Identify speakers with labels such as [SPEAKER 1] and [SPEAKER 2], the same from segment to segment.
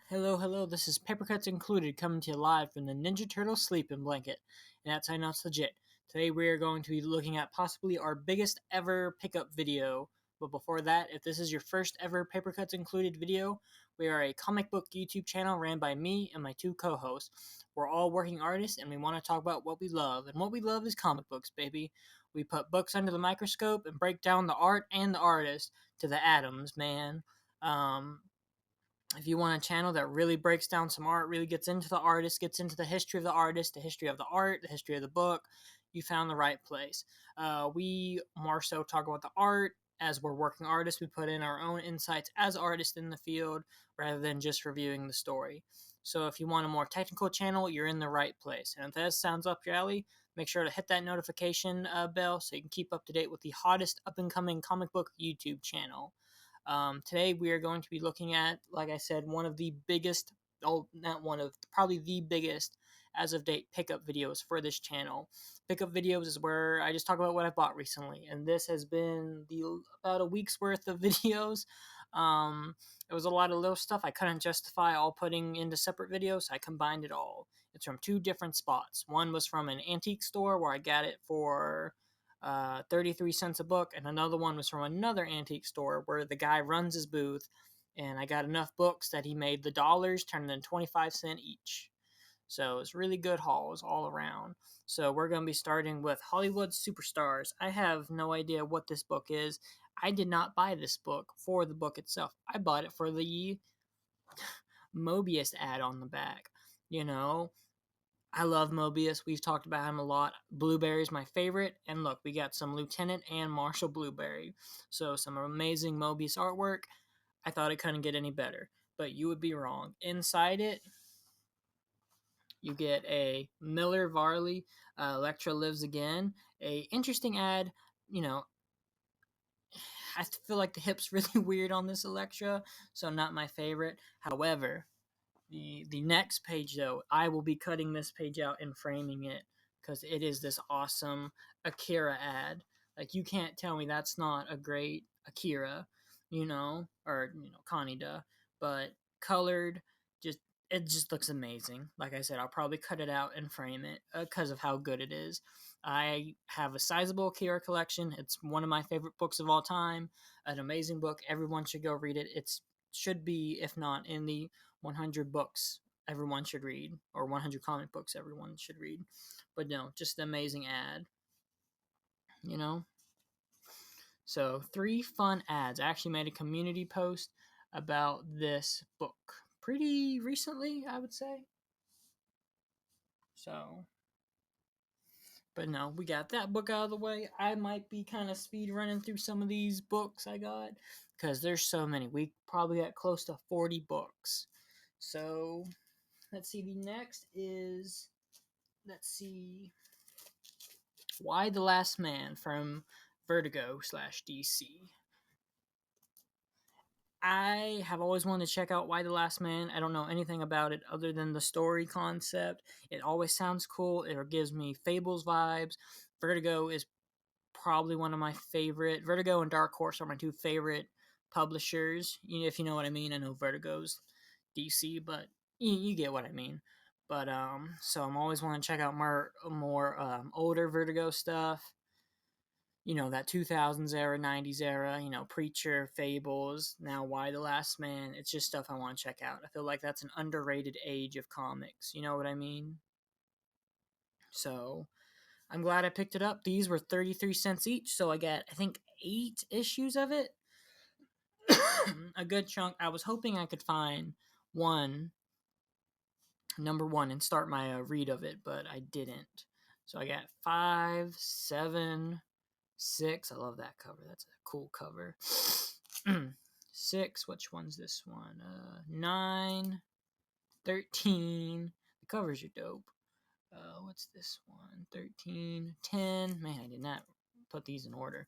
[SPEAKER 1] Hello, hello, this is Paper Cuts Included coming to you live from the Ninja Turtle Sleeping Blanket. And that's how it's legit. Today we are going to be looking at possibly our biggest ever pickup video. But before that, if this is your first ever Paper Cuts Included video, we are a comic book YouTube channel ran by me and my two co-hosts. We're all working artists and we want to talk about what we love. And what we love is comic books, baby. We put books under the microscope and break down the art and the artist to the atoms, man. Um, if you want a channel that really breaks down some art, really gets into the artist, gets into the history of the artist, the history of the art, the history of the book, you found the right place. We more so talk about the art as we're working artists. We put in our own insights as artists in the field rather than just reviewing the story. So if you want a more technical channel, you're in the right place. And if that sounds up your alley, make sure to hit that notification bell so you can keep up to date with the hottest up and coming comic book YouTube channel. Today we are going to be looking at, like I said, one of the biggest, oh, not one of, probably the biggest as of date pickup videos for this channel. Pickup videos is where I just talk about what I bought recently, and this has been about a week's worth of videos. It was a lot of little stuff I couldn't justify all putting into separate videos, so I combined it all. It's from two different spots. One was from an antique store where I got it for 33 cents a book, and another one was from another antique store where the guy runs his booth, and I got enough books that he made the dollars turn into 25 cents each. So it's really good hauls all around. So we're going to be starting with Hollywood Superstars. I have no idea what this book is. I did not buy this book for the book itself. I bought it for the Mobius ad on the back. You know, I love Mobius. We've talked about him a lot. Blueberry's my favorite. And look, we got some Lieutenant and Marshall Blueberry. So some amazing Mobius artwork. I thought it couldn't get any better. But you would be wrong. Inside it, you get a Miller Varley, Electra Lives Again. A interesting ad. You know, I feel like the hip's really weird on this Electra. So not my favorite. However, the next page though, I will be cutting this page out and framing it because it is this awesome Akira ad. Like, you can't tell me that's not a great Akira, or Kaneda, but colored, just it just looks amazing. Like I said, I'll probably cut it out and frame it because of how good it is. I have a sizable Akira collection. It's one of my favorite books of all time. An amazing book. Everyone should go read it. It should be, if not in the 100 books everyone should read, or 100 comic books everyone should read. But no, just an amazing ad, you know? So, three fun ads. I actually made a community post about this book pretty recently, I would say. So, but no, we got that book out of the way. I might be kind of speed running through some of these books I got because there's so many. We probably got close to 40 books. So, let's see. The next is, let's see, Y the Last Man from Vertigo/DC. I have always wanted to check out Y the Last Man. I don't know anything about it other than the story concept. It always sounds cool. It gives me Fables vibes. Vertigo is probably one of my favorite. Vertigo and Dark Horse are my two favorite publishers. If you know what I mean. I know Vertigo's DC, but you get what I mean. But so I'm always wanting to check out more older Vertigo stuff. That 2000s era, 90s era, Preacher, Fables, now Y the Last Man. It's just stuff I want to check out. I feel like that's an underrated age of comics. You know what I mean? So I'm glad I picked it up. These were 33 cents each, so I got, I think, 8 issues of it. A good chunk. I was hoping I could find number one, and start my read of it, but I didn't. So I got 5, 7, 6. I love that cover. That's a cool cover. 6. Which one's this one? 9, 13. The covers are dope. What's this one? 13, 10. Man, I did not put these in order.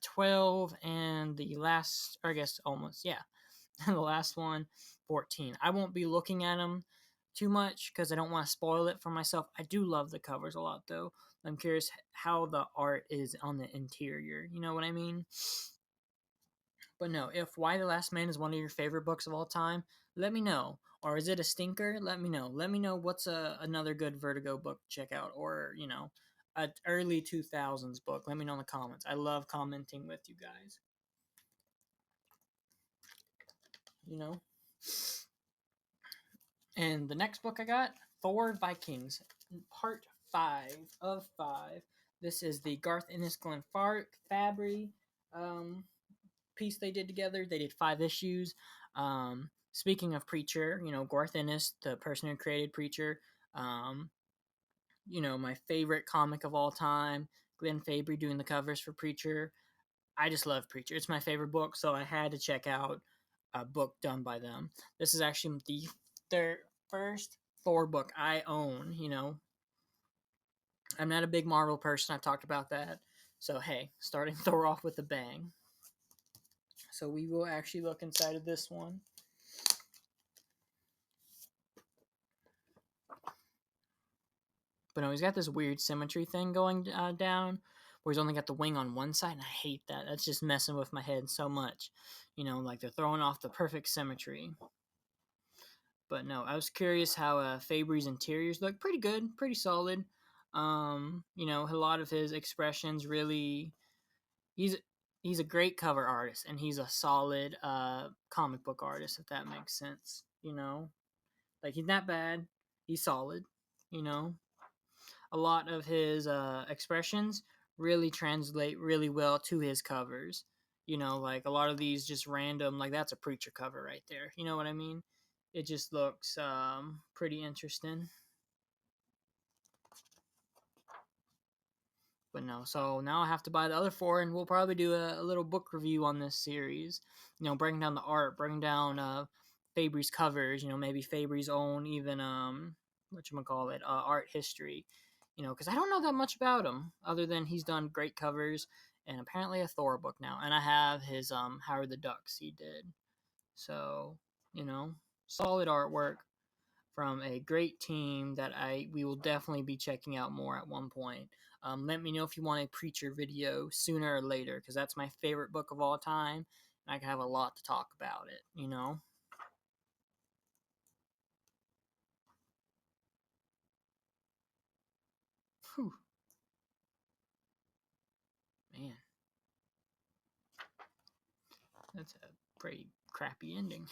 [SPEAKER 1] 12, and the last, or I guess almost, yeah. The last one, 14. I won't be looking at them too much because I don't want to spoil it for myself. I do love the covers a lot, though. I'm curious how the art is on the interior. You know what I mean? But no, if Y the Last Man is one of your favorite books of all time, let me know. Or is it a stinker? Let me know. Let me know what's another good Vertigo book to check out, or a early 2000s book. Let me know in the comments. I love commenting with you guys. You know. And the next book I got, Thor Vikings, Part 5 of 5. This is the Garth Ennis Glenn Fabry piece they did together. They did 5 issues. Speaking of Preacher, Garth Ennis, the person who created Preacher, my favorite comic of all time, Glenn Fabry doing the covers for Preacher. I just love Preacher. It's my favorite book, so I had to check out a book done by them. This is actually their first Thor book I own. I'm not a big Marvel person. I've talked about that. So hey, starting Thor off with a bang. So we will actually look inside of this one. But no, he's got this weird symmetry thing going down, where he's only got the wing on one side, and I hate that. That's just messing with my head so much. Like they're throwing off the perfect symmetry. But no, I was curious how Fabry's interiors look. Pretty good, pretty solid. A lot of his expressions really. He's a great cover artist, and he's a solid comic book artist, if that makes sense. Like he's not bad. He's solid. A lot of his expressions really translate really well to his covers. Like a lot of these just random, like that's a Preacher cover right there. You know what I mean? It just looks pretty interesting. But no, so now I have to buy the other 4, and we'll probably do a little book review on this series. Breaking down the art, breaking down Fabry's covers. Maybe Fabry's own even art history. Because I don't know that much about him other than he's done great covers and apparently a Thor book now. And I have his Howard the Ducks he did. So solid artwork from a great team that we will definitely be checking out more at one point. Let me know if you want a Preacher video sooner or later, because that's my favorite book of all time, and I can have a lot to talk about it. Whew. Man, that's a pretty crappy ending.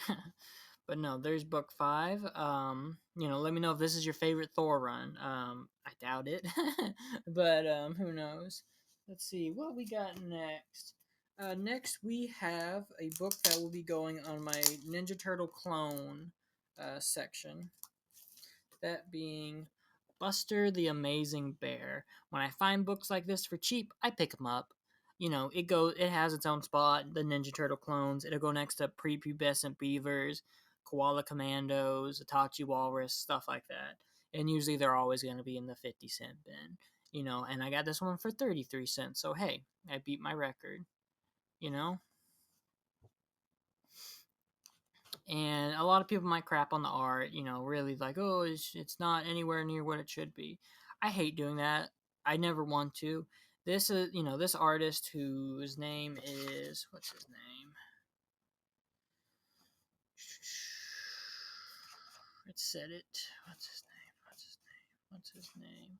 [SPEAKER 1] But no, there's book 5. Let me know if this is your favorite Thor run. I doubt it, but who knows? Let's see what we got next. Next, we have a book that will be going on my Ninja Turtle clone section. That being Buster the Amazing Bear. When I find books like this for cheap, I pick them up. It has its own spot. The Ninja Turtle clones. It'll go next to prepubescent beavers, koala commandos, Itachi walrus, stuff like that. And usually they're always going to be in the 50-cent bin. And I got this one for 33 cents. So hey, I beat my record. And a lot of people might crap on the art, really like, oh, it's not anywhere near what it should be. I hate doing that. I never want to. This is, this artist whose name is, what's his name? It said it. What's his name?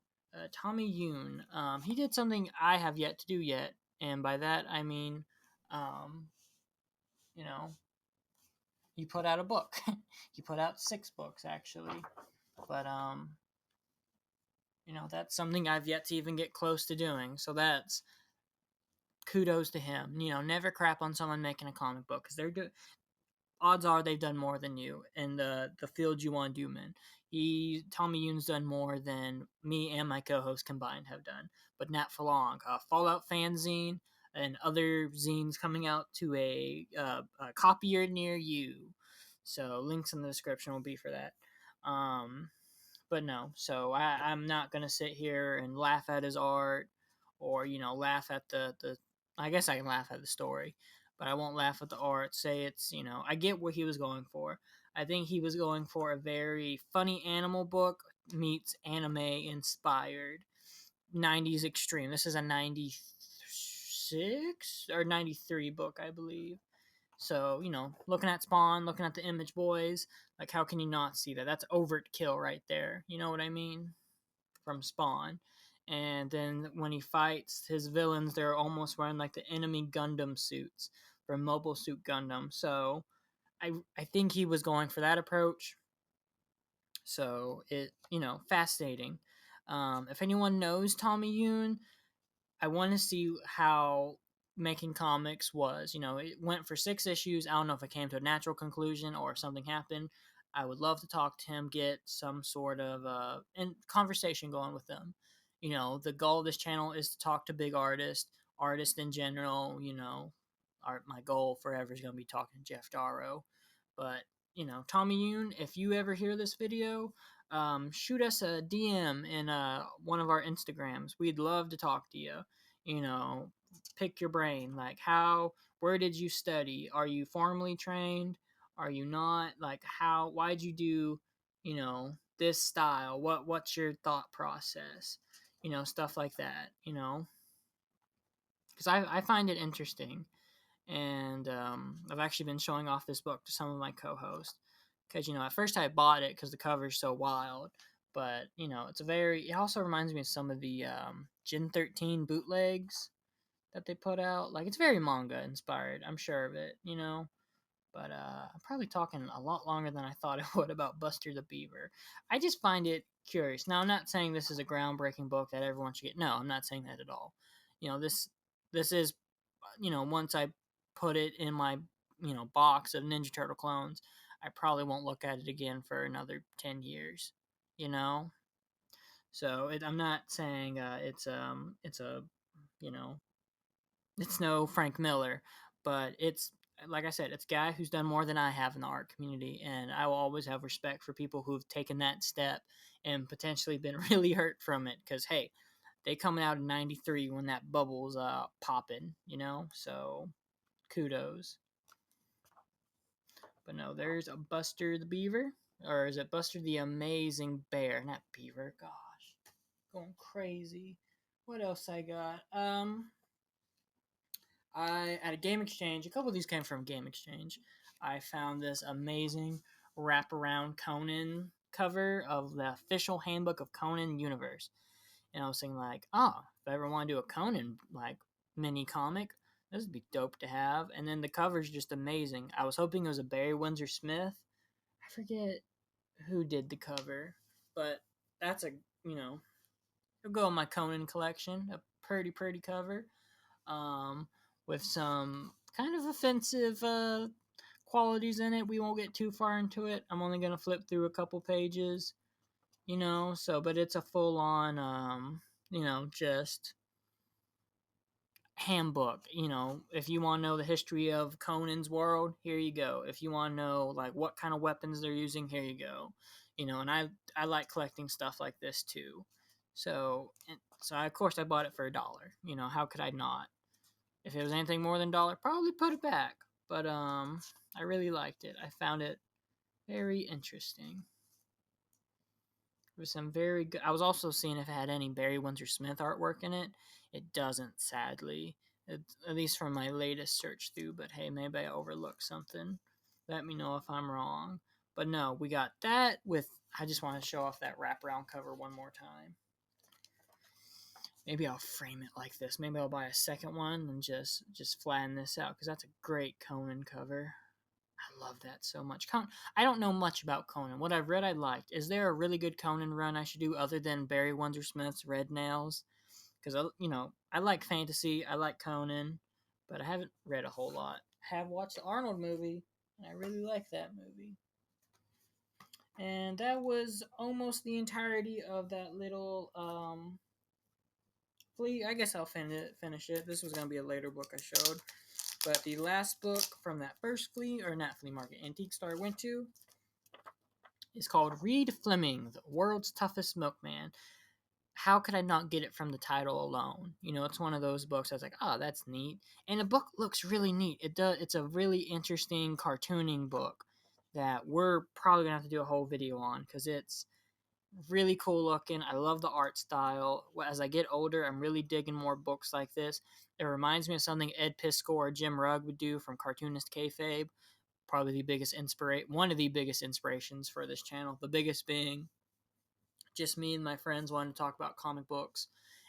[SPEAKER 1] Tommy Yoon. He did something I have yet to do yet, and by that I mean, um, you know, he put out a book. He put out 6 books actually, but that's something I've yet to even get close to doing. So that's kudos to him. Never crap on someone making a comic book, because they're good. Odds are they've done more than you in the field you want to do them in. Tommy Yoon's done more than me and my co-host combined have done, but not for long. Fallout fanzine and other zines coming out to a copier near you. So links in the description will be for that. But no, so I'm not gonna sit here and laugh at his art, or laugh at the. I guess I can laugh at the story, but I won't laugh at the art. Say it's I get what he was going for. I think he was going for a very funny animal book meets anime inspired 90s extreme. This is a 96 or 93 book, I believe. So, looking at Spawn, looking at the Image Boys, like, how can you not see that? That's overt kill right there. You know what I mean? From Spawn. And then when he fights his villains, they're almost wearing like the enemy Gundam suits from Mobile Suit Gundam. So I think he was going for that approach. So fascinating. If anyone knows Tommy Yoon, I want to see how making comics was. It went for 6 issues. I don't know if it came to a natural conclusion or if something happened. I would love to talk to him, get some sort of conversation going with them. The goal of this channel is to talk to big artists in general. My goal forever is going to be talking to Jeff Darrow. But, Tommy Yoon, if you ever hear this video, shoot us a DM in one of our Instagrams. We'd love to talk to you. Pick your brain. Like, where did you study? Are you formally trained? Are you not? Like, why'd you do, this style? What's your thought process? Stuff like that, because I find it interesting. And I've actually been showing off this book to some of my co-hosts because at first I bought it because the cover's so wild, but it also reminds me of some of the Gen 13 bootlegs that they put out. Like, it's very manga inspired, I'm sure of it, but I'm probably talking a lot longer than I thought I would about Buster the Beaver. I just find it curious. Now, I'm not saying this is a groundbreaking book that everyone should get. No, I'm not saying that at all. This is, once I put it in my, box of Ninja Turtle clones, I probably won't look at it again for another 10 years, you know? So I'm not saying it's a, you know, it's no Frank Miller, but it's, like I said, it's a guy who's done more than I have in the art community, and I will always have respect for people who've taken that step and potentially been really hurt from it. Because hey, they coming out in '93 when that bubble's popping, So kudos. But no, there's a Buster the Beaver, or is it Buster the Amazing Bear? Not Beaver. Gosh, going crazy. What else I got? I at a Game Exchange. A couple of these came from Game Exchange. I found this amazing wraparound Conan cover of the official handbook of Conan Universe, and I was thinking like, oh, if I ever want to do a Conan like mini comic, this would be dope to have. And then the cover's just amazing. I was hoping it was a Barry Windsor Smith. I forget who did the cover, but that's it'll go in my Conan collection. A pretty cover. Um, with some kind of offensive qualities in it. We won't get too far into it. I'm only gonna flip through a couple pages, but it's a full on just handbook. If you want to know the history of Conan's world, here you go. If you want to know like what kind of weapons they're using, here you go. And I like collecting stuff like this too. So of course I bought it for $1. How could I not? If it was anything more than $1, probably put it back. But I really liked it. I found it very interesting. There was some very good. I was also seeing if it had any Barry Windsor Smith artwork in it. It doesn't, sadly. At least from my latest search through. But hey, maybe I overlooked something. Let me know if I'm wrong. But no, we got that with. I just want to show off that wraparound cover one more time. Maybe I'll frame it like this. Maybe I'll buy a second one and just flatten this out because that's a great Conan cover. I love that so much. I don't know much about Conan. What I've read I liked. Is there a really good Conan run I should do other than Barry Windsor Smith's Red Nails? Because I like fantasy. I like Conan, but I haven't read a whole lot. I have watched the Arnold movie, and I really like that movie. And that was almost the entirety of that little flea. I guess I'll finish it. This was going to be a later book I showed. But the last book from that first flea market, antique store I went to is called Reed Fleming, the World's Toughest Milkman. How could I not get it from the title alone? It's one of those books I was like, oh, that's neat. And the book looks really neat. It's a really interesting cartooning book that we're probably going to have to do a whole video on because it's Really cool looking. I love the art style. As I get older, I'm really digging more books like this. It reminds me of something Ed Piscor or Jim Rugg would do from Cartoonist Kayfabe. Probably one of the biggest inspirations for this channel. The biggest being just me and my friends wanting to talk about comic books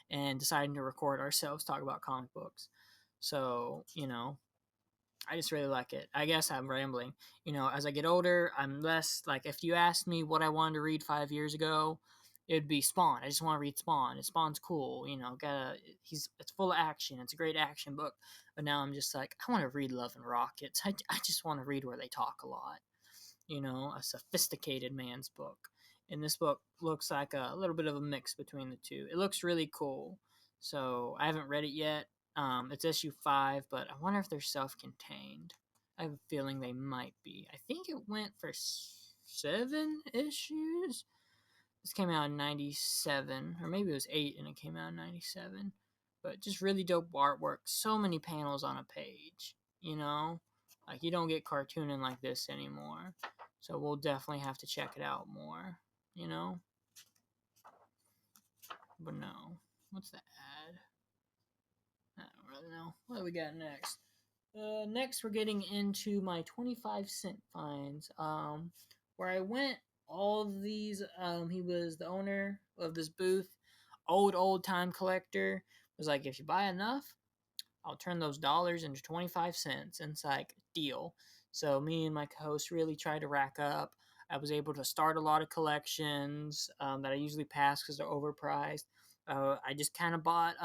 [SPEAKER 1] and deciding to record ourselves talk about comic books. So, I just really like it. I guess I'm rambling. As I get older, I'm less like if you asked me what I wanted to read 5 years ago, it'd be Spawn. I just want to read Spawn. And Spawn's cool. It's full of action. It's a great action book. But now I'm just like I want to read Love and Rockets. I just want to read where they talk a lot. A sophisticated man's book. And this book looks like a little bit of a mix between the two. It looks really cool. So I haven't read it yet. It's issue 5, but I wonder if they're self-contained. I have a feeling they might be. I think it went for 7 issues. This came out in 97, or maybe it was 8 and it came out in 97. But just really dope artwork. So many panels on a page, you know? Like, you don't get cartooning like this anymore. So we'll definitely have to check it out more, you know? But no. What's the ad? I don't really know. What do we got next? Next, we're getting into my 25-cent finds. Where I went, all of these, he was the owner of this booth, old time collector, was like, if you buy enough, I'll turn those dollars into 25 cents. And it's like, deal. So me and my co-host really tried to rack up. I was able to start a lot of collections that I usually pass because they're overpriced. I just kind of bought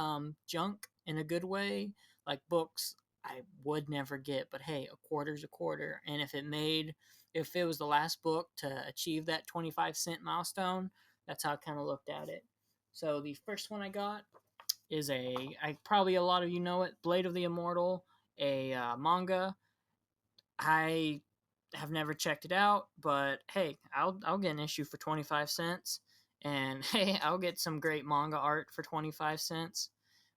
[SPEAKER 1] junk in a good way, like books I would never get, but hey, a quarter's a quarter. And if it was the last book to achieve that 25-cent milestone, that's how I kind of looked at it. So the first one I got is probably a lot of you know it, Blade of the Immortal, a manga. I have never checked it out, but hey, I'll get an issue for 25 cents, and hey, I'll get some great manga art for 25 cents,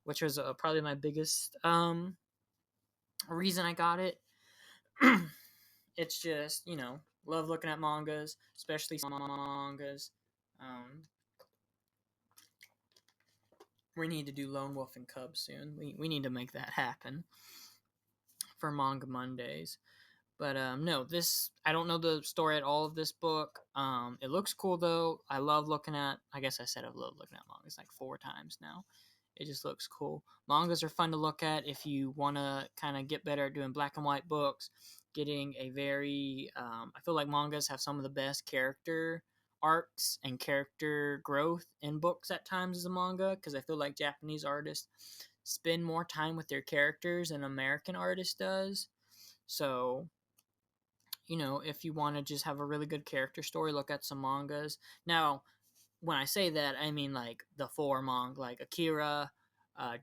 [SPEAKER 1] which was probably my biggest reason I got it. It's just love looking at mangas, especially mangas. Um, we need to do Lone Wolf and Cub soon. We need to make that happen for Manga Mondays. But no, this I don't know the story at all of this book. It looks cool though. I love looking at. I guess I said I've loved looking at mangas like 4 times now. It just looks cool. Mangas are fun to look at if you want to kind of get better at doing black and white books. Getting a very, I feel like mangas have some of the best character arcs and character growth in books at times as a manga, because I feel like Japanese artists spend more time with their characters than American artist does. So if you want to just have a really good character story, look at some mangas. Now, when I say that, I mean like the 4 manga, like Akira,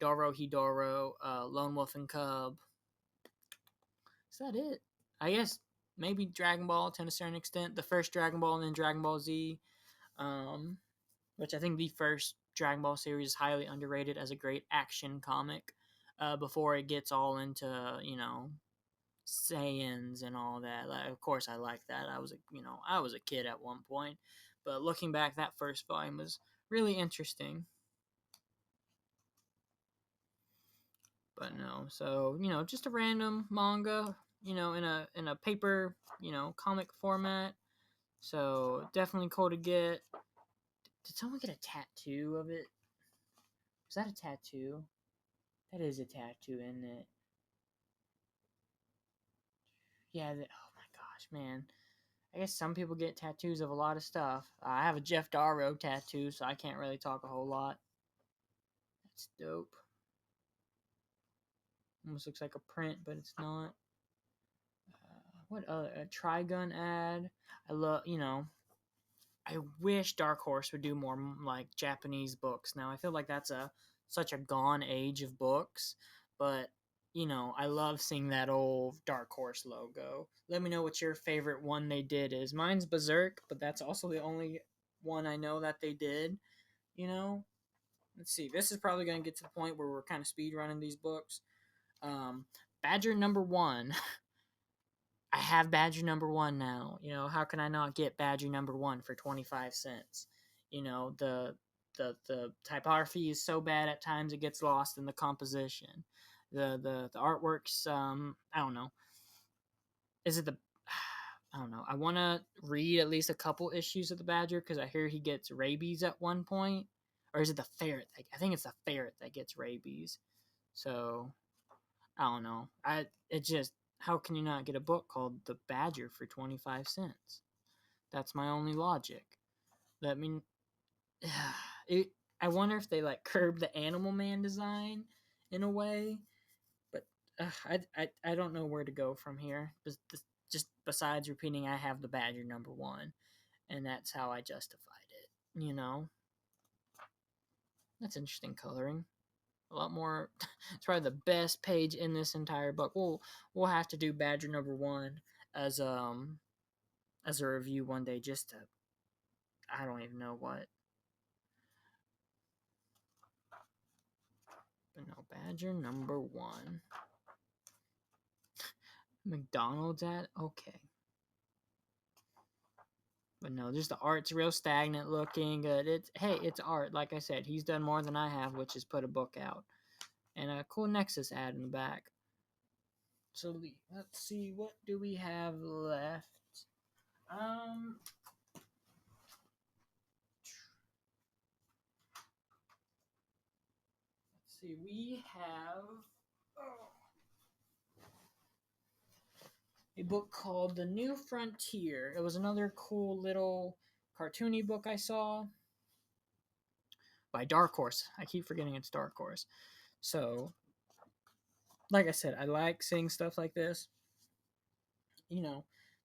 [SPEAKER 1] Doro Hidoro, Lone Wolf and Cub. Is that it? I guess maybe Dragon Ball to a certain extent. The first Dragon Ball and then Dragon Ball Z, um, which I think the first Dragon Ball series is highly underrated as a great action comic. Before it gets all into Saiyans and all that. Like, of course, I like that. I was a kid at one point, but looking back, that first volume was really interesting. But no, so just a random manga, in a paper, comic format. So definitely cool to get. Did someone get a tattoo of it? Was that a tattoo? That is a tattoo, isn't it? Yeah. Oh my gosh, man. I guess some people get tattoos of a lot of stuff. I have a Jeff Darrow tattoo, so I can't really talk a whole lot. That's dope. Almost looks like a print, but it's not. What other? A Trigun ad. I love, I wish Dark Horse would do more like Japanese books. Now I feel like that's such a gone age of books, but I love seeing that old Dark Horse logo. Let me know what your favorite one they did is. Mine's Berserk, but that's also the only one I know that they did. You know, let's see. This is probably going to get to the point where we're kind of speed running these books. Badger number 1. I have Badger number 1 now. How can I not get Badger number 1 for 25 cents? The typography is so bad at times it gets lost in the composition. The artwork's I don't know. Is it the I don't know. I want to read at least a couple issues of the Badger because I hear he gets rabies at one point, or is it the ferret? I think it's the ferret that gets rabies. So I don't know. It just how can you not get a book called The Badger for 25 cents? That's my only logic. That mean, it. I wonder if they like curb the Animal Man design in a way, but I don't know where to go from here. Just besides repeating, I have the Badger #1, and that's how I justified it. That's interesting coloring. A lot more. It's probably the best page in this entire book. We'll have to do Badger #1 as as a review one day. Just to I don't even know what. But no, Badger #1. McDonald's at okay. But no, just the art's real stagnant looking. Good. It's art. Like I said, he's done more than I have, which is put a book out and a cool Nexus ad in the back. So let's see, what do we have left? Let's see, we have a book called The New Frontier. It was another cool little cartoony book I saw by Dark Horse. I keep forgetting it's Dark Horse. So, like I said, I like seeing stuff like this.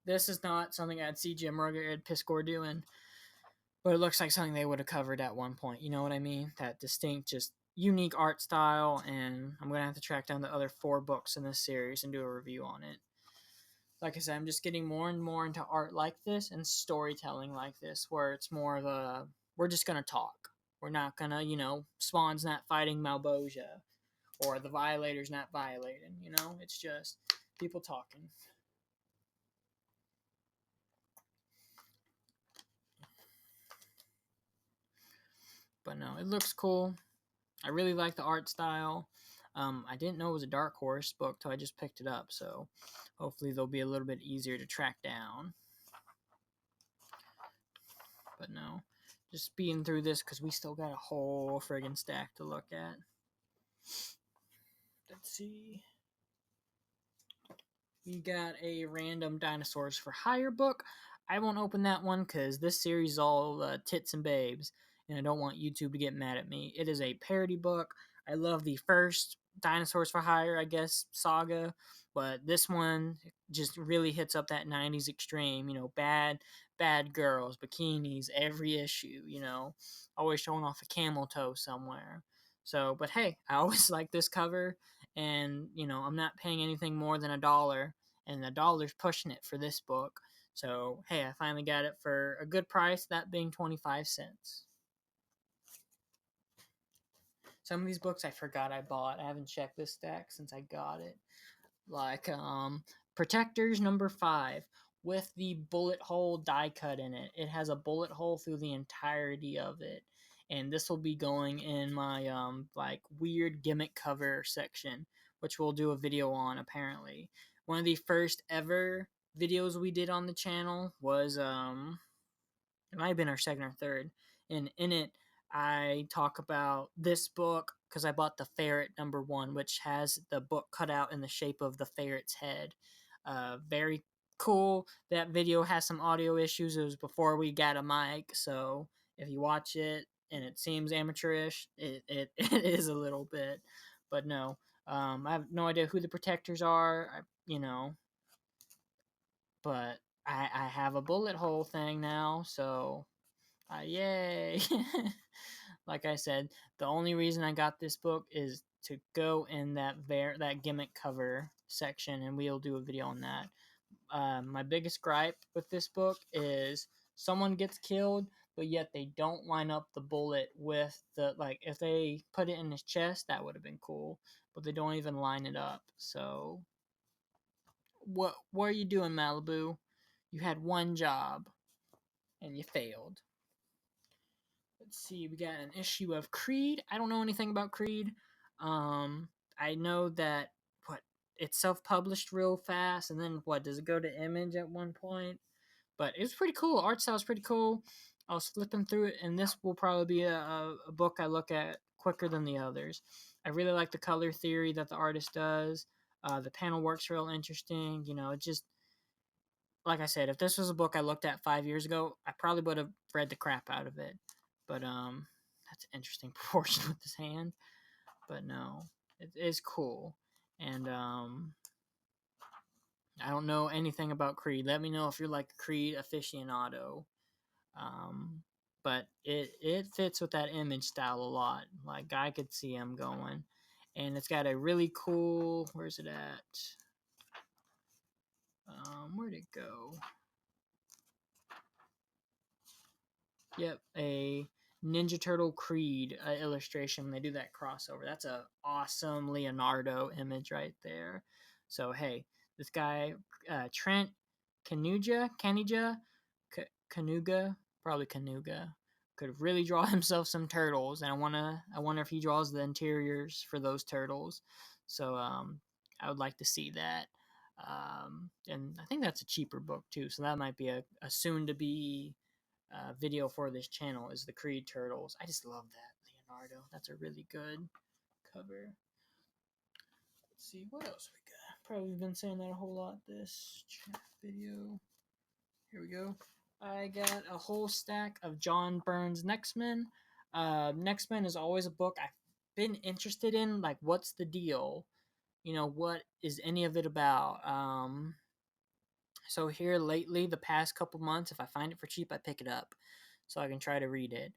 [SPEAKER 1] This is not something I'd see Jim Rugger or Ed Piskor doing, but it looks like something they would have covered at one point. You know what I mean? That distinct, just unique art style, and I'm going to have to track down the other 4 books in this series and do a review on it. Like I said, I'm just getting more and more into art like this and storytelling like this, where it's more of a, we're just going to talk. We're not going to, Spawn's not fighting Malboja, or the Violator's not violating, It's just people talking. But no, it looks cool. I really like the art style. I didn't know it was a Dark Horse book till I just picked it up, so hopefully they'll be a little bit easier to track down. But no, just speeding through this because we still got a whole friggin' stack to look at. Let's see. We got a random Dinosaurs for Hire book. I won't open that one because this series is all tits and babes, and I don't want YouTube to get mad at me. It is a parody book. I love the first Dinosaurs for Hire, I guess, saga, but this one just really hits up that 90s extreme, bad girls, bikinis, every issue, always showing off a camel toe somewhere. So, but hey, I always like this cover, and I'm not paying anything more than $1, and $1's pushing it for this book. So hey, I finally got it for a good price, that being 25 cents. Some of these books I forgot I bought. I haven't checked this stack since I got it. Like Protectors #5 with the bullet hole die cut in it. It has a bullet hole through the entirety of it. And this will be going in my like weird gimmick cover section, which we'll do a video on apparently. One of the first ever videos we did on the channel was it might have been our second or third, and in it I talk about this book because I bought the ferret #1, which has the book cut out in the shape of the ferret's head. Very cool. That video has some audio issues. It was before we got a mic, so if you watch it and it seems amateurish, it it is a little bit. But no, I have no idea who the Protectors are. But I have a bullet hole thing now, so yay. Like I said, the only reason I got this book is to go in that gimmick cover section, and we'll do a video on that. My biggest gripe with this book is someone gets killed, but yet they don't line up the bullet with the, like, if they put it in his chest, that would have been cool, but they don't even line it up. So what are you doing, Malibu? You had one job and you failed. Let's see, we got an issue of Creed. I don't know anything about Creed. Um, I know that what it's self-published real fast, and then what does it go to Image at one point? But it was pretty cool. Art style is pretty cool. I was flipping through it, and this will probably be a book I look at quicker than the others. I really like the color theory that the artist does. The panel work's real interesting. You know, it just like I said, if this was a book I looked at 5 years ago, I probably would have read the crap out of it. But that's an interesting proportion with his hand. But no, it is cool, and I don't know anything about Creed. Let me know if you're like a Creed aficionado. Um, but it fits with that Image style a lot. Like I could see him going, and it's got a really cool. Where's it at? Where'd it go? Yep, a Ninja Turtle Creed illustration when they do that crossover. That's a awesome Leonardo image right there. So hey, this guy Trent Canuga, probably Canuga, could really draw himself some turtles, and I wonder if he draws the interiors for those turtles. So I would like to see that. And I think that's a cheaper book too, so that might be a soon to be video for this channel is the Creed Turtles. I just love that Leonardo. That's a really good cover. Let's see what else we got. Probably been saying that a whole lot this video. Here we go. I got a whole stack of John Byrne's Next Men. Next Men is always a book I've been interested in. Like, what's the deal? You know, what is any of it about? So here lately, the past couple months, if I find it for cheap, I pick it up so I can try to read it.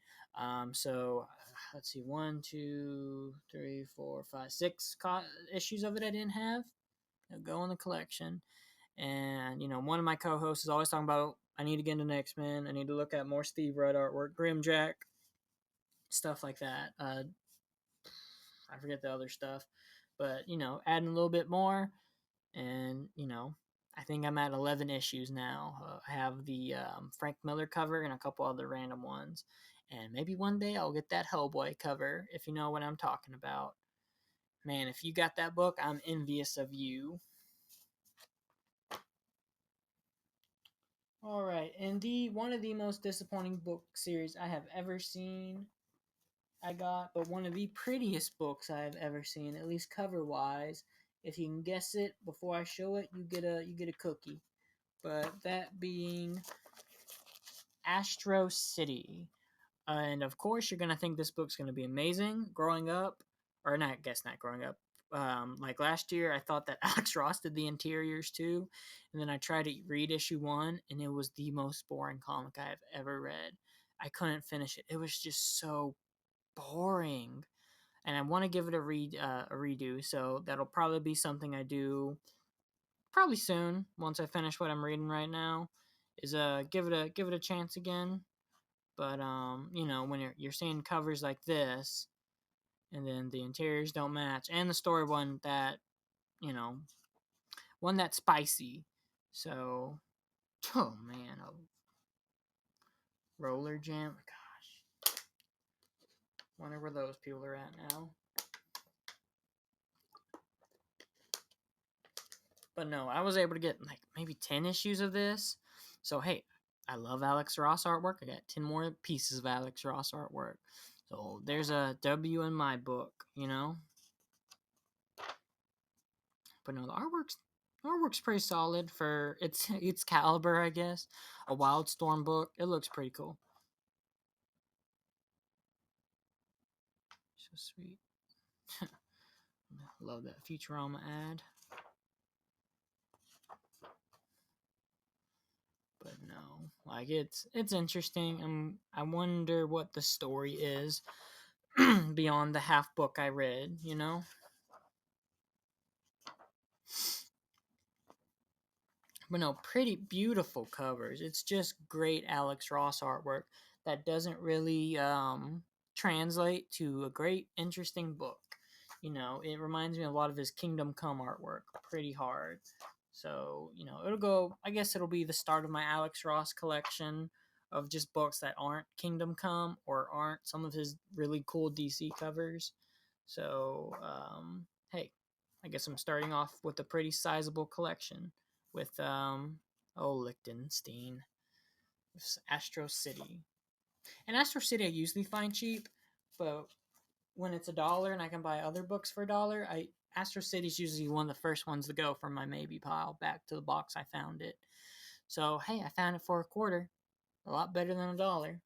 [SPEAKER 1] So let's see, 1, 2, 3, 4, 5, 6 issues of it I didn't have. They'll go in the collection. And you know, one of my co-hosts is always talking about I need to get into X-Men. I need to look at more Steve Rudd artwork, Grimjack, stuff like that. I forget the other stuff, but you know, adding a little bit more, and you know, I think I'm at 11 issues now. I have the Frank Miller cover and a couple other random ones, and maybe one day I'll get that Hellboy cover if you know what I'm talking about. Man, if you got that book, I'm envious of you. All right, and the one of the most disappointing book series I have ever seen, I got, but one of the prettiest books I have ever seen, at least cover wise. If you can guess it before I show it, you get a cookie. But that being Astro City. And of course, you're gonna think this book's gonna be amazing. Growing up, or not, guess not growing up. Like last year, I thought that Alex Ross did the interiors too, and then I tried to read issue 1, and it was the most boring comic I have ever read. I couldn't finish it. It was just so boring, and I want to give it a redo. So that'll probably be something I do probably soon once I finish what I'm reading right now. Is give it a chance again. But you know, when you're seeing covers like this, and then the interiors don't match, and the story you know, one that's spicy. So, oh man, a roller jam. Gosh, wonder where those people are at now. But no, I was able to get like maybe 10 issues of this. So hey, I love Alex Ross artwork. I got 10 more pieces of Alex Ross artwork. So there's a W in my book, you know. But no, the artwork's pretty solid for its caliber, I guess. A Wildstorm book. It looks pretty cool. So sweet. Love that Futurama ad. But no, like it's interesting. I wonder what the story is beyond the half book I read. You know. But no, pretty beautiful covers. It's just great Alex Ross artwork that doesn't really translate to a great, interesting book. You know, it reminds me a lot of his Kingdom Come artwork, pretty hard. So, you know, it'll go, I guess it'll be the start of my Alex Ross collection of just books that aren't Kingdom Come or aren't some of his really cool DC covers. So, hey, I guess I'm starting off with a pretty sizable collection with, Liechtenstein, Astro City. And Astro City I usually find cheap, but when it's $1 and I can buy other books for $1, Astro City is usually one of the first ones to go from my maybe pile back to the box I found it. So hey, I found it for a quarter, a lot better than $1.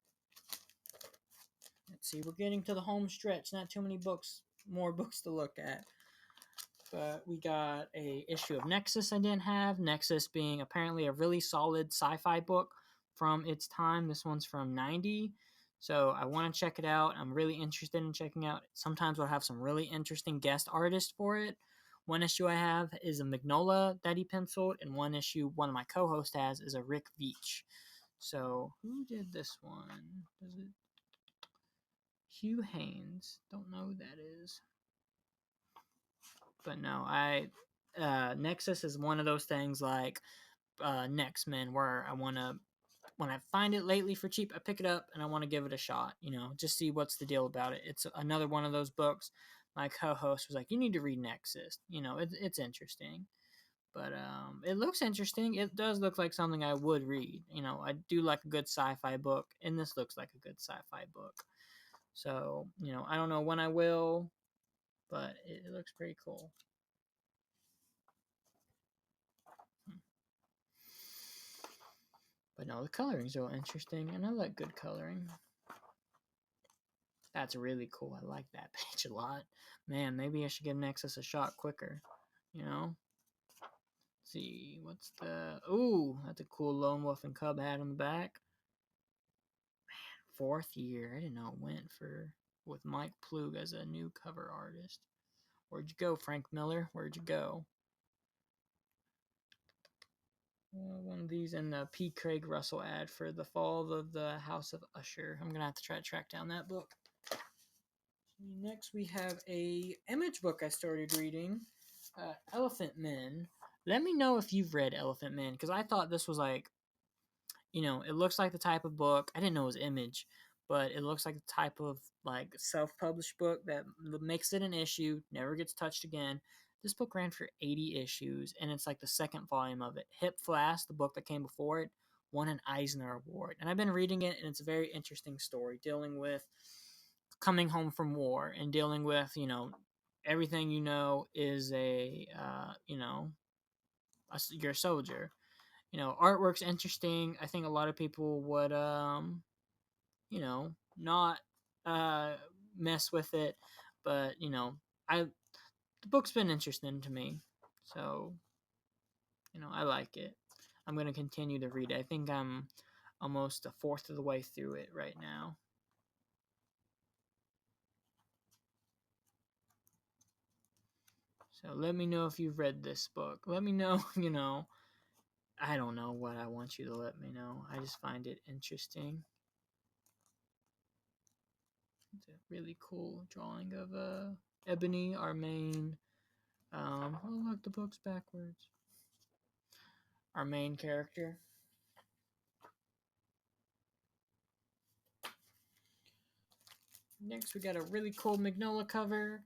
[SPEAKER 1] Let's see, we're getting to the home stretch. Not too many more books to look at. But we got a issue of Nexus I didn't have. Nexus being apparently a really solid sci-fi book from its time. This one's from 90. So I want to check it out. I'm really interested in checking out. Sometimes we'll have some really interesting guest artists for it. One issue I have is a Magnola that he penciled, and one issue one of my co-hosts has is a Rick Veitch. So who did this one? Does it? Hugh Haynes. Don't know who that is. But no, Nexus is one of those things like Next Men where when I find it lately for cheap, I pick it up and I want to give it a shot, just see what's the deal about it. It's another one of those books. My co-host was like, you need to read Nexus. It's interesting. But it looks interesting. It does look like something I would read. I do like a good sci-fi book, and this looks like a good sci-fi book. So, I don't know when I will, but it looks pretty cool. But no, the coloring's real interesting, and I like good coloring. That's really cool. I like that page a lot. Man, maybe I should give Nexus a shot quicker. Let's see, what's the... Ooh, that's a cool Lone Wolf and Cub hat on the back. Man, 4th year. I didn't know it went with Mike Plug as a new cover artist. Where'd you go, Frank Miller? Where'd you go? One of these and the P. Craig Russell ad for the Fall of the House of Usher. I'm going to have to try to track down that book. Next, we have a image book I started reading, Elephant Men. Let me know if you've read Elephant Men, because I thought this was like, it looks like the type of book, I didn't know it was Image, but it looks like the type of like self-published book that makes it an issue, never gets touched again. This book ran for 80 issues, and it's like the second volume of it. Hip Flask, the book that came before it, won an Eisner Award. And I've been reading it, and it's a very interesting story dealing with coming home from war and dealing with, everything is you're a soldier. Artwork's interesting. I think a lot of people would, not mess with it, but the book's been interesting to me, so I like it. I'm gonna continue to read it. I think I'm almost a fourth of the way through it right now. So let me know if you've read this book. Let me know, I don't know what I want you to let me know. I just find it interesting. It's a really cool drawing of Ebony, our main. Oh, look, the book's backwards. Our main character. Next, we got a really cool Magnola cover.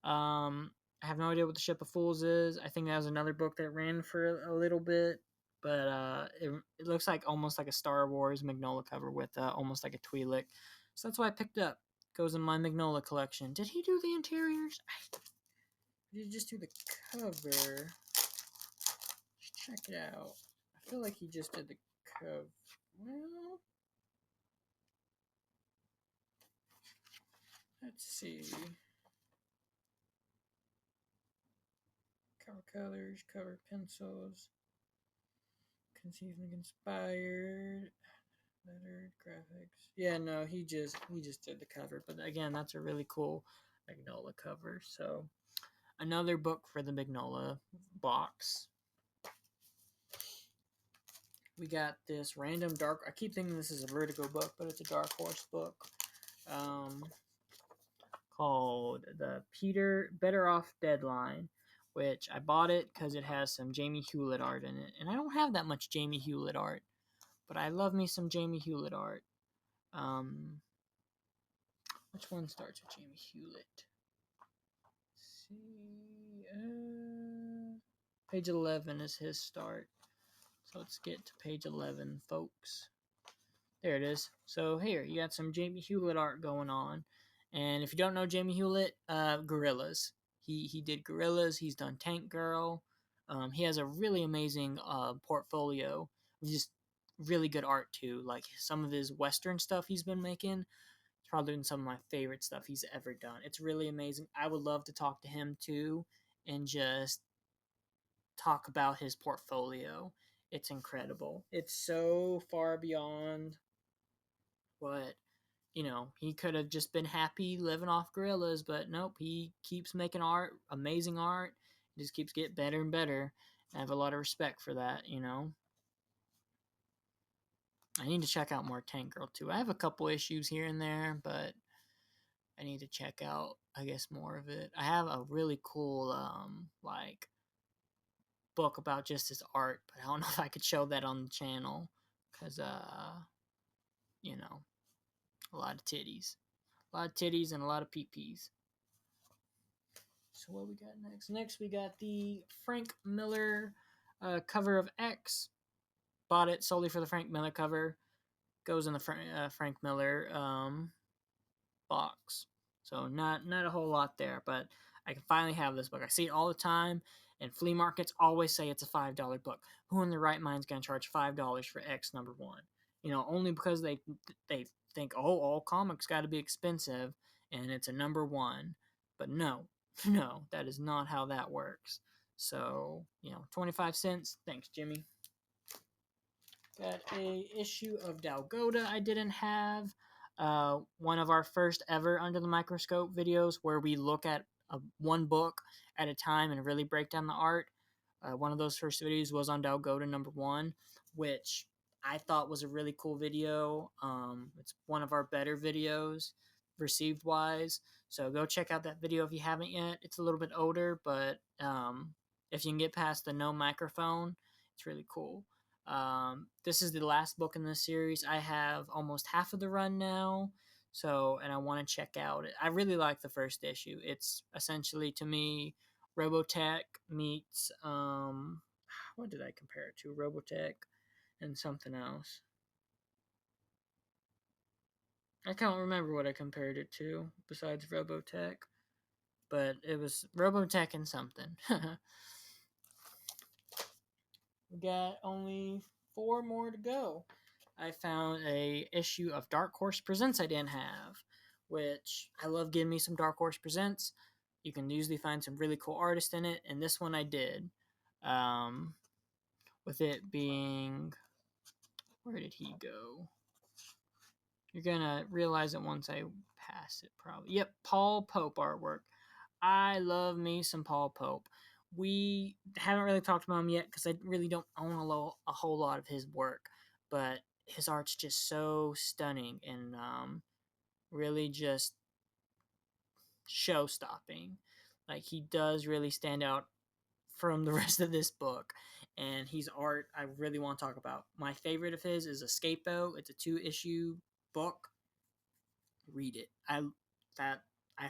[SPEAKER 1] I have no idea what the Ship of Fools is. I think that was another book that ran for a little bit, but it looks like almost like a Star Wars Magnola cover with almost like a Twi'lek. So that's why I picked up. Goes in my Magnola collection. Did he do the interiors? Did he just do the cover? Check it out. I feel like he just did the cover. Well, let's see. Cover colors, cover pencils, conceived and inspired, lettered graphics. Yeah, no, he just did the cover. But again, that's a really cool Magnola cover. So another book for the Magnola box. We got this random dark. I keep thinking this is a Vertigo book, but it's a Dark Horse book. Called the Peter Better Off Deadline, which I bought it because it has some Jamie Hewlett art in it, and I don't have that much Jamie Hewlett art, But I love me some Jamie Hewlett art. Which one starts with Jamie Hewlett? Let's see. Page 11 is his start. So let's get to page 11, folks. There it is. So here, you got some Jamie Hewlett art going on. And if you don't know Jamie Hewlett, Gorillas. He did Gorillas. He's done Tank Girl. He has a really amazing portfolio. Just really good art too. Like some of his Western stuff he's been making. It's probably been some of my favorite stuff he's ever done. It's really amazing. I would love to talk to him too and just talk about his portfolio. It's incredible. It's so far beyond what he could have just been happy living off Gorillas, but nope, he keeps making art, amazing art. It just keeps getting better and better. I have a lot of respect for that. I need to check out more Tank Girl too. I have a couple issues here and there, but I need to check out, I guess, more of it. I have a really cool like book about just his art, but I don't know if I could show that on the channel because you know, a lot of titties. A lot of titties and a lot of pee-pees. So what we got next? Next we got the Frank Miller cover of X. Bought it solely for the Frank Miller cover. Goes in the Frank Miller box. So not a whole lot there, but I can finally have this book. I see it all the time, and flea markets always say it's a $5 book. Who in their right mind is going to charge $5 for X number one? Only because they think, oh, all comics got to be expensive, and it's a number one. But no, no, that is not how that works. So 25 cents. Thanks, Jimmy. Got a issue of Dalgota I didn't have. One of our first ever Under the Microscope videos where we look at one book at a time and really break down the art. One of those first videos was on Dalgota number 1, which I thought was a really cool video. It's one of our better videos received wise. So go check out that video if you haven't yet. It's a little bit older, but if you can get past the no microphone, it's really cool. This is the last book in the series. I have almost half of the run now, and I want to check out it. I really like the first issue. It's essentially, to me, Robotech meets what did I compare it to? Robotech and something else. I can't remember what I compared it to besides Robotech, but it was Robotech and something. We got only 4 more to go. I found a issue of Dark Horse Presents I didn't have, which I love getting me some Dark Horse Presents. You can usually find some really cool artists in it, and this one I did. With it being, where did he go? You're gonna realize it once I pass it, probably. Yep, Paul Pope artwork. I love me some Paul Pope. We haven't really talked about him yet because I really don't own a whole lot of his work, but his art's just so stunning and really just show-stopping. Like, he does really stand out from the rest of this book, and he's art I really want to talk about. My favorite of his is Escapo. It's a 2-issue book. Read it. I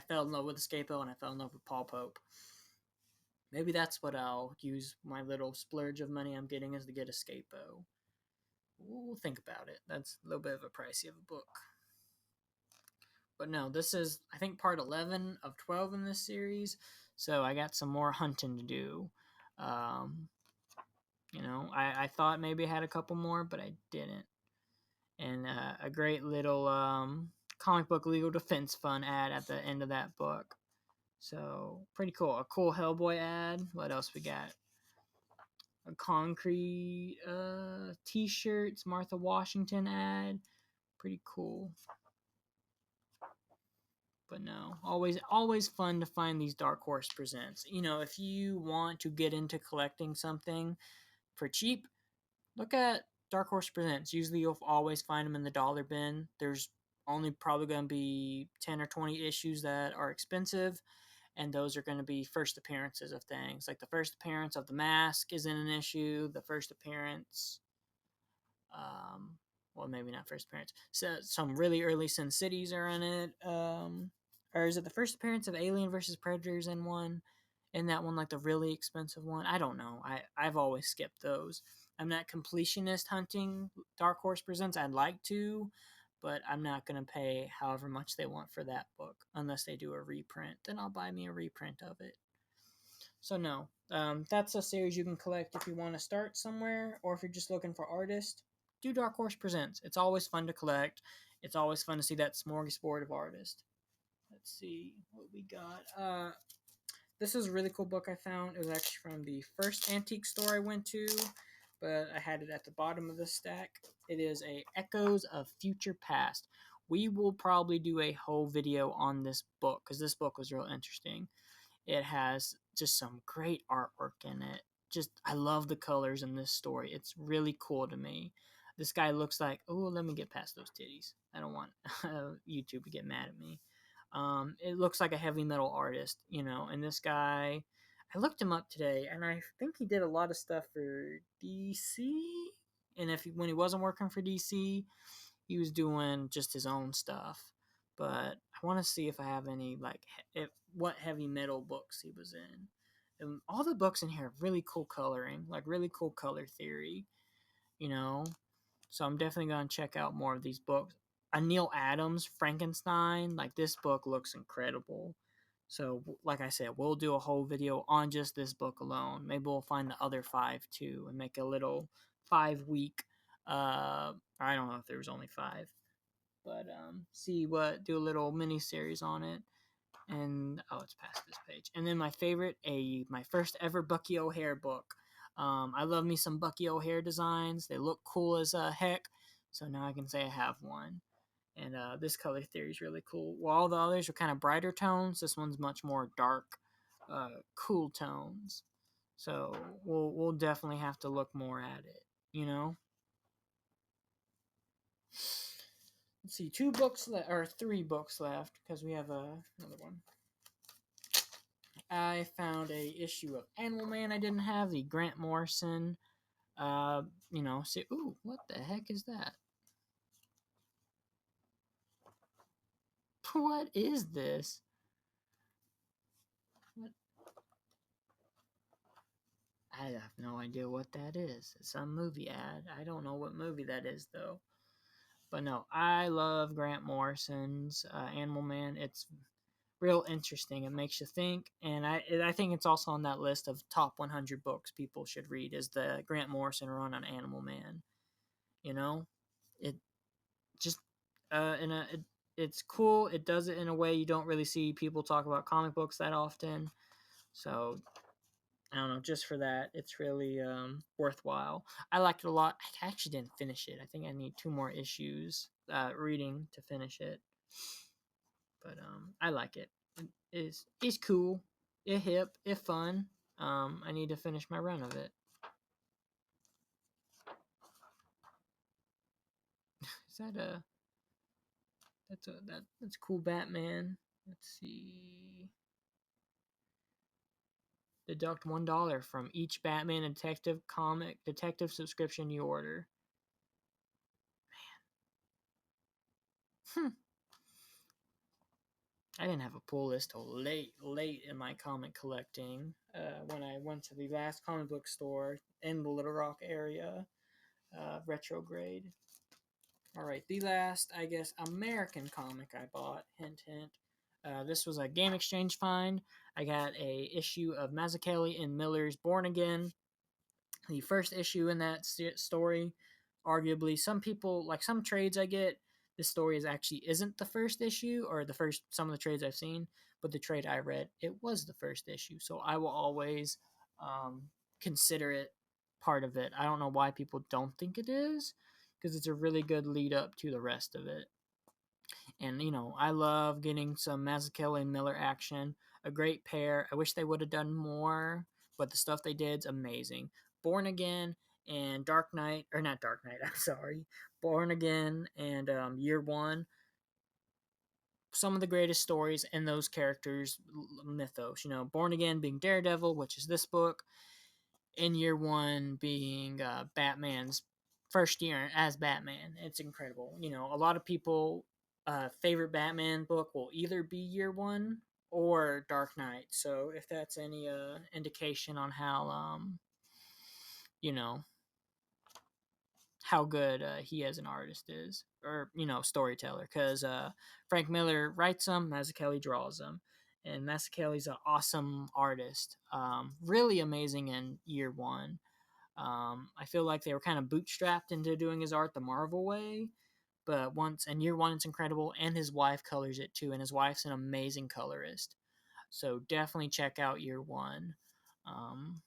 [SPEAKER 1] fell in love with Escapo, and I fell in love with Paul Pope. Maybe that's what I'll use my little splurge of money I'm getting is to get Escapo. We'll think about it. That's a little bit of a pricey of a book. But no, this is, I think, part 11 of 12 in this series, so I got some more hunting to do. I thought maybe I had a couple more, but I didn't. And a great little comic book legal defense fund ad at the end of that book. So, pretty cool. A cool Hellboy ad. What else we got? A concrete t-shirts, Martha Washington ad. Pretty cool. But no, always fun to find these Dark Horse Presents. If you want to get into collecting something for cheap, look at Dark Horse Presents. Usually you'll always find them in the dollar bin. There's only probably going to be 10 or 20 issues that are expensive, and those are going to be first appearances of things. Like the first appearance of The Mask is in an issue. The first appearance Um, well, maybe not first appearance. So some really early Sin Cities are in it. Or is it the first appearance of Alien versus Predators in one? In that one, like the really expensive one? I don't know. I've always skipped those. I'm not completionist hunting Dark Horse Presents. I'd like to, but I'm not gonna pay however much they want for that book unless they do a reprint. Then I'll buy me a reprint of it. So no, that's a series you can collect if you want to start somewhere, or if you're just looking for artists. Do Dark Horse Presents. It's always fun to collect. It's always fun to see that smorgasbord of artists. Let's see what we got. This is a really cool book I found. It was actually from the first antique store I went to, but I had it at the bottom of the stack. It is a Echoes of Future Past. We will probably do a whole video on this book because this book was real interesting. It has just some great artwork in it. Just I love the colors in this story. It's really cool to me. This guy looks like, oh, let me get past those titties. I don't want YouTube to get mad at me. It looks like a heavy metal artist, you know. And this guy, I looked him up today, and I think he did a lot of stuff for DC. And when he wasn't working for DC, he was doing just his own stuff. But I want to see if I have any like what heavy metal books he was in. And all the books in here have really cool coloring, like really cool color theory, you know. So I'm definitely gonna check out more of these books. A Neil Adams Frankenstein, like this book looks incredible. So like I said, we'll do a whole video on just this book alone. Maybe we'll find the other five too and make a little 5 week. I don't know if there was only five, but see what do a little mini series on it. And oh, it's past this page. And then my favorite, my first ever Bucky O'Hare book. I love me some Bucky O'Hare designs. They look cool as heck. So now I can say I have one. And this color theory is really cool. While all the others are kind of brighter tones, this one's much more dark, cool tones. So we'll definitely have to look more at it. You know. Let's see, 2 books left or 3 books left because we have another one. I found a issue of Animal Man I didn't have, the Grant Morrison. See, ooh, what the heck is that? What is this? What? I have no idea what that is. It's some movie ad. I don't know what movie that is though. But no, I love Grant Morrison's Animal Man. It's real interesting. It makes you think, and I think it's also on that list of top 100 books people should read. Is the Grant Morrison run on Animal Man? You know, it just it's cool. It does it in a way you don't really see people talk about comic books that often. So I don't know. Just for that, it's really worthwhile. I liked it a lot. I actually didn't finish it. I think I need 2 more issues reading to finish it. But I like it. It's cool. It hip. It fun. I need to finish my run of it. Is that a that's cool Batman. Let's see. Deduct $1 from each Batman and detective subscription you order. Man. I didn't have a pull list till late in my comic collecting. When I went to the last comic book store in the Little Rock area, Retrograde. All right, the last, I guess, American comic I bought. Hint, hint. This was a game exchange find. I got a issue of Mazzucchelli and Miller's Born Again. The first issue in that story. Arguably, some people like some trades I get. This story actually isn't the first issue or the first. Some of the trades I've seen, but the trade I read, it was the first issue. So I will always consider it part of it. I don't know why people don't think it is, because it's a really good lead up to the rest of it. And I love getting some Mazzucchelli and Miller action. A great pair. I wish they would have done more, but the stuff they did is amazing. Born Again and Dark Knight, or not Dark Knight, I'm sorry. Born Again and Year One. Some of the greatest stories in those characters' mythos. Born Again being Daredevil, which is this book, and Year One being Batman's first year as Batman. It's incredible. You know, a lot of people favorite Batman book will either be Year One or Dark Knight. So if that's any indication on how you know how good he as an artist is, or storyteller, because Frank Miller writes them, Mazzucchelli draws them, and Mazzucchelli's an awesome artist, really amazing in Year One. I feel like they were kind of bootstrapped into doing his art the Marvel way, but once and Year One, it's incredible, and his wife colors it too, and his wife's an amazing colorist. So definitely check out Year One. Um,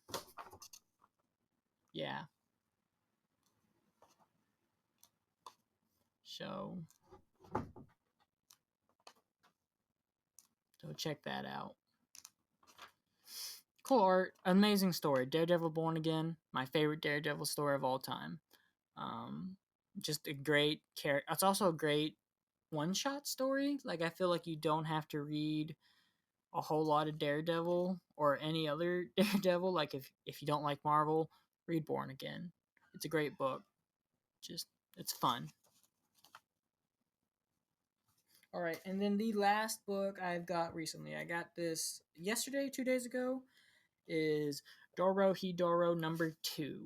[SPEAKER 1] yeah, so check that out. Cool art, amazing story. Daredevil Born Again, my favorite Daredevil story of all time. Um, just a great character. It's also a great one-shot story. Like, I feel like you don't have to read a whole lot of Daredevil or any other Daredevil. Like, if you don't like Marvel, read Born Again. It's a great book. Just it's fun. All right, and then the last book I've got recently, I got this yesterday, 2 days ago, is Doro Hidoro number 2.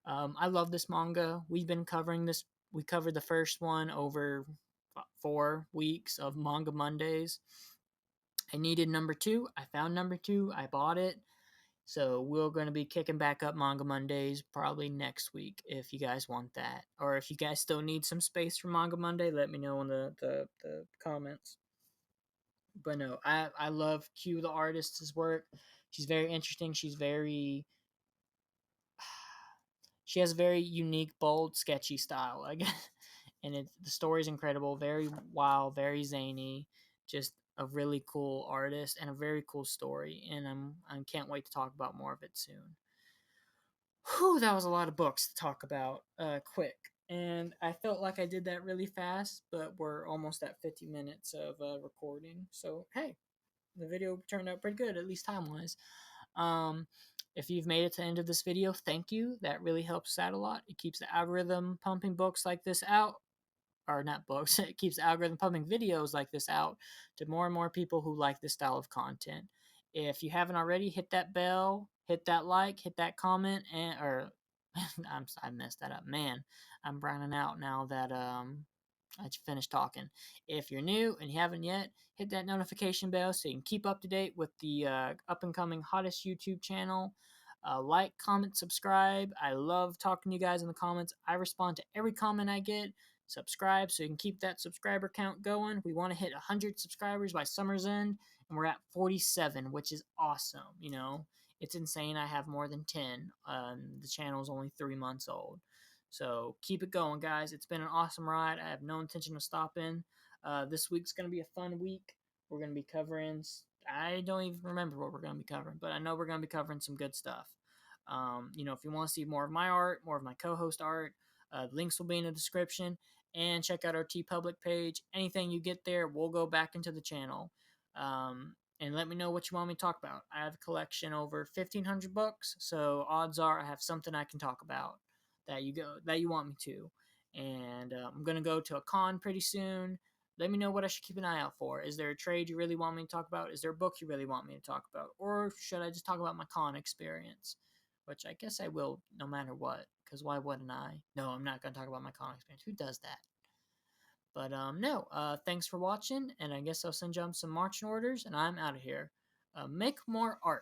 [SPEAKER 1] I love this manga. We've been covering this. We covered the first one over 4 weeks of Manga Mondays. I needed number 2. I found number 2. I bought it. So we're going to be kicking back up Manga Mondays probably next week if you guys want that. Or if you guys still need some space for Manga Monday, let me know in the comments. But no, I love Q the artist's work. She's very interesting. She has a very unique, bold, sketchy style, I guess. And the story's incredible, very wild, very zany, just a really cool artist and a very cool story. And I can't wait to talk about more of it soon. Whew, that was a lot of books to talk about quick. And I felt like I did that really fast, but we're almost at 50 minutes of recording. So, hey, the video turned out pretty good, at least time-wise. Um, if you've made it to the end of this video, thank you. That really helps out a lot. It keeps the algorithm pumping books like this out, or not books. It keeps the algorithm pumping videos like this out to more and more people who like this style of content. If you haven't already, hit that bell, hit that like, hit that comment, and or I messed that up, man. I'm browning out now that I just finished talking. If you're new and you haven't yet, hit that notification bell so you can keep up to date with the up and coming hottest YouTube channel. Like, comment, subscribe. I love talking to you guys in the comments. I respond to every comment I get. Subscribe so you can keep that subscriber count going. We want to hit 100 subscribers by summer's end, and we're at 47, which is awesome. You know, it's insane. I have more than 10. The channel is only 3 months old. So keep it going, guys. It's been an awesome ride. I have no intention of stopping. This week's going to be a fun week. We're going to be covering, I don't even remember what we're going to be covering, but I know we're going to be covering some good stuff. If you want to see more of my art, more of my co-host art, links will be in the description. And check out our TeePublic page. Anything you get there, we'll go back into the channel. And let me know what you want me to talk about. I have a collection over 1,500 books, so odds are I have something I can talk about that you want me to. And I'm gonna go to a con pretty soon. Let me know what I should keep an eye out for. Is there a trade you really want me to talk about? Is there a book you really want me to talk about? Or should I just talk about my con experience? Which I guess I will no matter what, because why wouldn't I? No, I'm not going to talk about my con experience. Who does that? But no, thanks for watching, and I guess I'll send you some marching orders, and I'm out of here. Make more art.